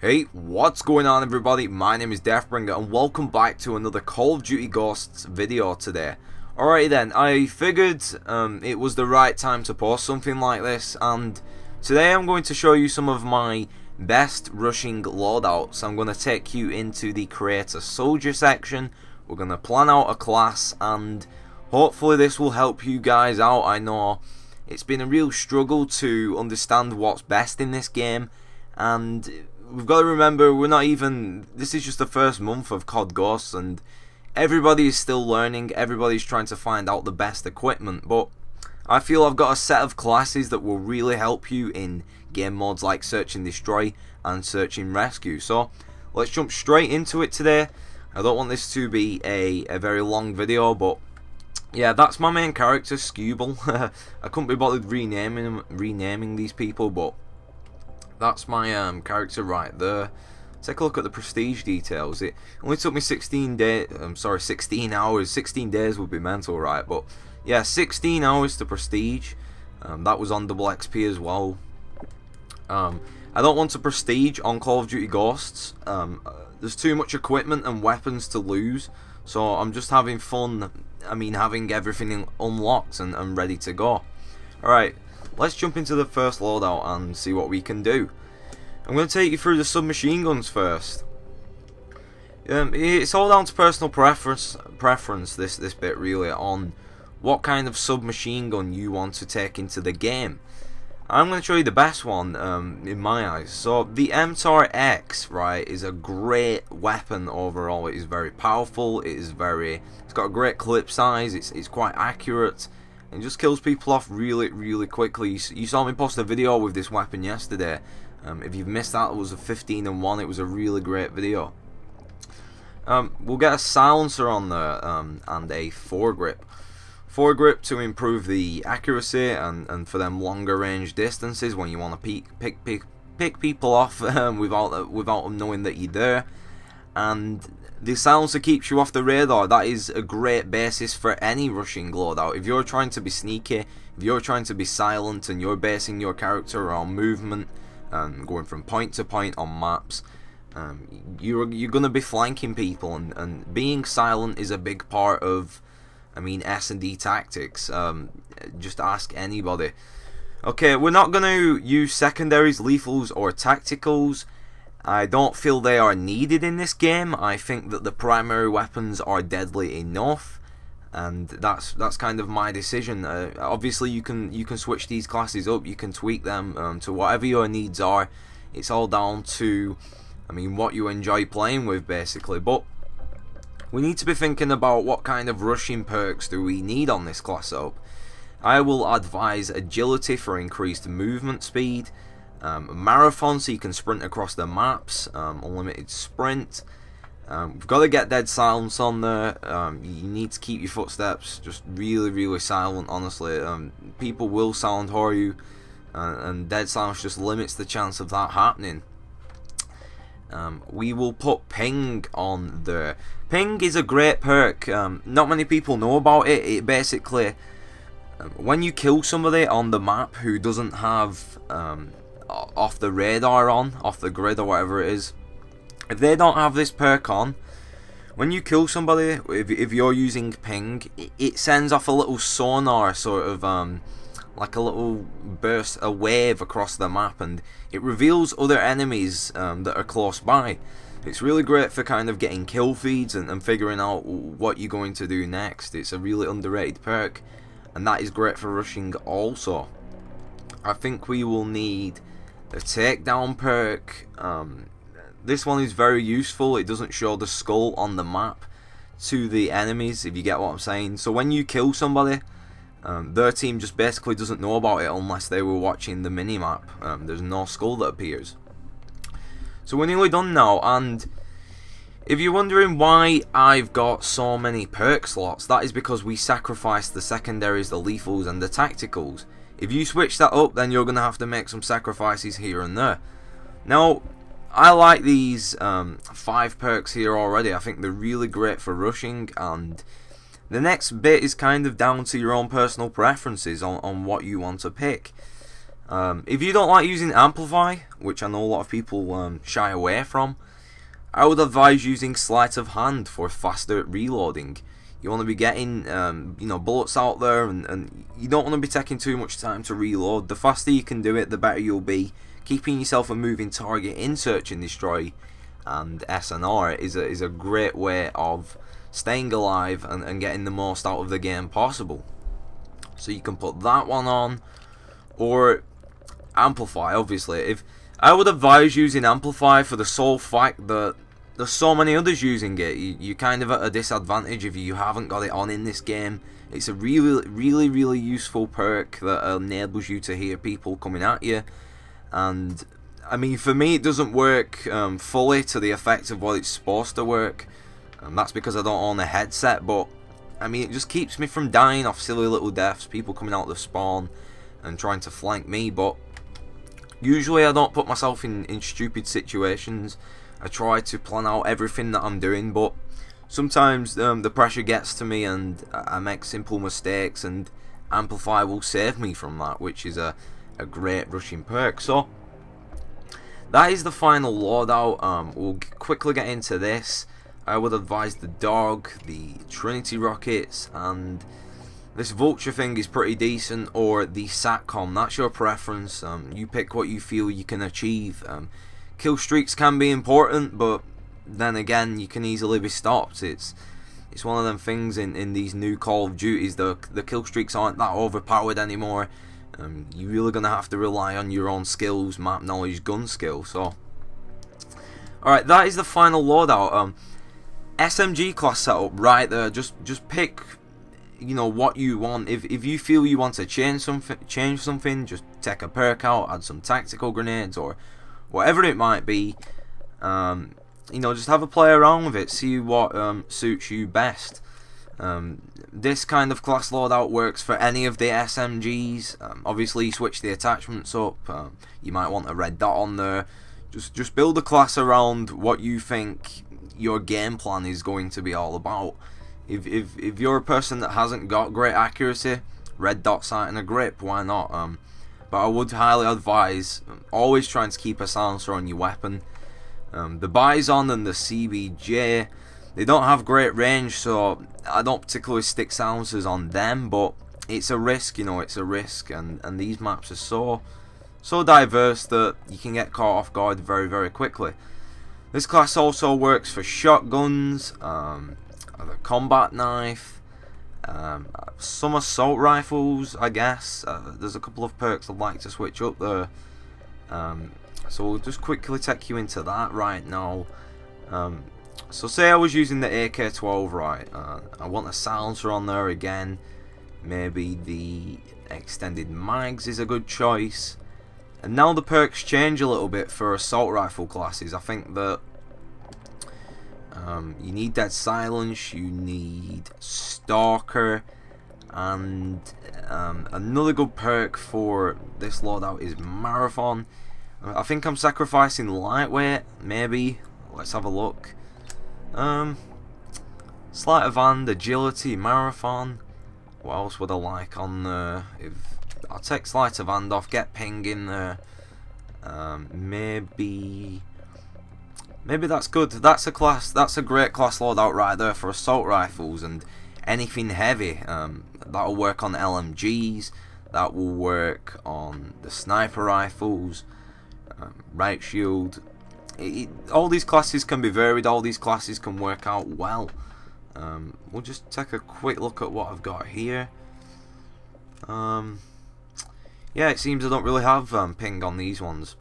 Hey, what's going on everybody? My name is DeathBringer and welcome back to another Call of Duty Ghosts video today. Alrighty then, I figured it was the right time to post something like this, and today I'm going to show you some of my best rushing loadouts. I'm going to take you into the Create a Soldier section. We're going to plan out a class and hopefully this will help you guys out. I know it's been a real struggle to understand what's best in this game, and we've got to remember this is just the first month of COD Ghosts and everybody is still learning, everybody's trying to find out the best equipment, but I feel I've got a set of classes that will really help you in game modes like Search and Destroy and Search and Rescue. So let's jump straight into it today. I don't want this to be a very long video, but yeah, that's my main character, Skubal. I couldn't be bothered renaming these people, but that's my character right there. Take a look at the prestige details. It only took me 16 hours. 16 days would be mental, right? But yeah, 16 hours to prestige. That was on double XP as well. I don't want to prestige on Call of Duty Ghosts. There's too much equipment and weapons to lose, so I'm just having fun. I mean, having everything unlocked and ready to go. Alright, let's jump into the first loadout and see what we can do. I'm going to take you through the submachine guns first. It's all down to personal preference this bit really, on what kind of submachine gun you want to take into the game. I'm going to show you the best one in my eyes. So the MTAR X, right, is a great weapon overall. It is very powerful. It's got a great clip size. It's quite accurate. It just kills people off really quickly. You saw me post a video with this weapon yesterday. If you've missed that, it was a 15-1. It was a really great video. We'll get a silencer on there and a foregrip. Foregrip to improve the accuracy and for them longer range distances when you want to pick people off without them knowing that you're there. And the silencer keeps you off the radar. That is a great basis for any rushing loadout. If you're trying to be sneaky, if you're trying to be silent and you're basing your character on movement and going from point to point on maps, you're going to be flanking people, and being silent is a big part of, I mean, SnD tactics. Just ask anybody. Okay, we're not going to use secondaries, lethals or tacticals. I don't feel they are needed in this game. I think that the primary weapons are deadly enough, and that's kind of my decision. Obviously, you can switch these classes up. You can tweak them to whatever your needs are. It's all down to, I mean, what you enjoy playing with, basically. But we need to be thinking about what kind of rushing perks do we need on this class up. I will advise agility for increased movement speed. Marathon, so you can sprint across the maps, unlimited sprint. We've got to get dead silence on there. You need to keep your footsteps just really silent, honestly. People will sound whore you, and dead silence just limits the chance of that happening. We will put ping on there. Ping is a great perk. Not many people know about it. It basically, when you kill somebody on the map who doesn't have off the radar on, off the grid or whatever it is, if they don't have this perk on, when you kill somebody, if you're using ping, it sends off a little sonar, sort of like a little burst, a wave across the map, and it reveals other enemies that are close by. It's really great for kind of getting kill feeds and figuring out what you're going to do next. It's a really underrated perk, and that is great for rushing also. I think we will need a takedown perk. This one is very useful. It doesn't show the skull on the map to the enemies, if you get what I'm saying. So when you kill somebody, their team just basically doesn't know about it unless they were watching the minimap. There's no skull that appears. So we're nearly done now, and if you're wondering why I've got so many perk slots, that is because we sacrificed the secondaries, the lethals and the tacticals. If you switch that up, then you're going to have to make some sacrifices here and there. Now, I like these 5 perks here already. I think they're really great for rushing, and the next bit is kind of down to your own personal preferences on what you want to pick. If you don't like using Amplify, which I know a lot of people shy away from, I would advise using Sleight of Hand for faster reloading. You want to be getting bullets out there, and you don't want to be taking too much time to reload. The faster you can do it, the better you'll be. Keeping yourself a moving target in Search and Destroy and SnR is a great way of staying alive and getting the most out of the game possible. So you can put that one on, or Amplify. Obviously, if I would advise using Amplify for the sole fact that there's so many others using it. You're kind of at a disadvantage if you haven't got it on in this game. It's a really useful perk that enables you to hear people coming at you. And I mean, for me, it doesn't work fully to the effect of what it's supposed to work. That's because I don't own a headset, but I mean, it just keeps me from dying off silly little deaths, people coming out of the spawn and trying to flank me. But usually I don't put myself in stupid situations. I try to plan out everything that I'm doing, but sometimes the pressure gets to me and I make simple mistakes, and Amplify will save me from that, which is a great rushing perk. So that is the final loadout. We'll quickly get into this. I would advise the dog, the Trinity rockets, and this vulture thing is pretty decent, or the satcom. That's your preference. You pick what you feel you can achieve. Kill streaks can be important, but then again, you can easily be stopped. It's one of them things in these new Call of Duties. The kill streaks aren't that overpowered anymore. You're really gonna have to rely on your own skills, map knowledge, gun skill. So, alright, that is the final loadout. SMG class setup right there. Just pick, what you want. If you feel you want to change something, just take a perk out, add some tactical grenades or whatever it might be. Just have a play around with it, see what suits you best. This kind of class loadout works for any of the SMGs. Obviously, you switch the attachments up. You might want a red dot on there. Just build a class around what you think your game plan is going to be all about. If you're a person that hasn't got great accuracy, red dot sight and a grip, why not? But I would highly advise always trying to keep a silencer on your weapon. The Bison and the CBJ, they don't have great range, so I don't particularly stick silencers on them, but it's a risk, it's a risk, and these maps are so diverse that you can get caught off guard very quickly. This class also works for shotguns, the combat knife, some assault rifles, I guess. There's a couple of perks I'd like to switch up there. So we'll just quickly take you into that right now. So say I was using the AK-12, right? I want a silencer on there again. Maybe the extended mags is a good choice. And now the perks change a little bit for assault rifle classes. I think that you need Dead Silence, you need Stalker, and another good perk for this loadout is Marathon. I think I'm sacrificing Lightweight, maybe. Let's have a look. Sleight of Hand, Agility, Marathon. What else would I like on there? I'll take Sleight of Hand off, get Ping in there. Maybe that's good. That's a great class loadout right there for assault rifles and anything heavy. That'll work on LMGs. That will work on the sniper rifles. Right shield. All these classes can be varied. All these classes can work out well. We'll just take a quick look at what I've got here. Yeah, it seems I don't really have ping on these ones.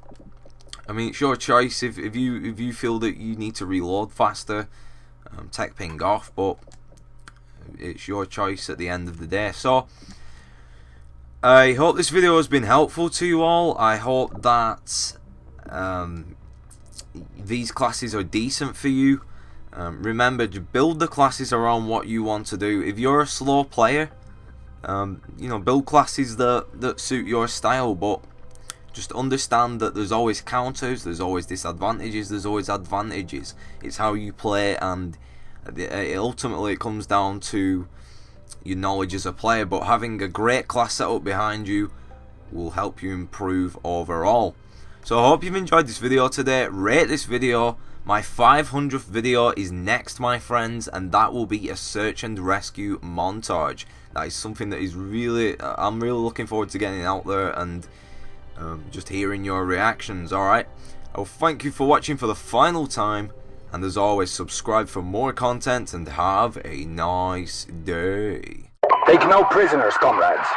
I mean, it's your choice. If you feel that you need to reload faster, take ping off. But it's your choice at the end of the day. So I hope this video has been helpful to you all. I hope that these classes are decent for you. Remember to build the classes around what you want to do. If you're a slow player, build classes that suit your style, but just understand that there's always counters, there's always disadvantages, there's always advantages. It's how you play, and ultimately it comes down to your knowledge as a player. But having a great class setup behind you will help you improve overall. So I hope you've enjoyed this video today. Rate this video. My 500th video is next, my friends, and that will be a search and rescue montage. That is something that is really, I'm really looking forward to getting out there and just hearing your reactions. Alright, I'll thank you for watching for the final time, and as always, subscribe for more content and have a nice day. Take no prisoners, comrades.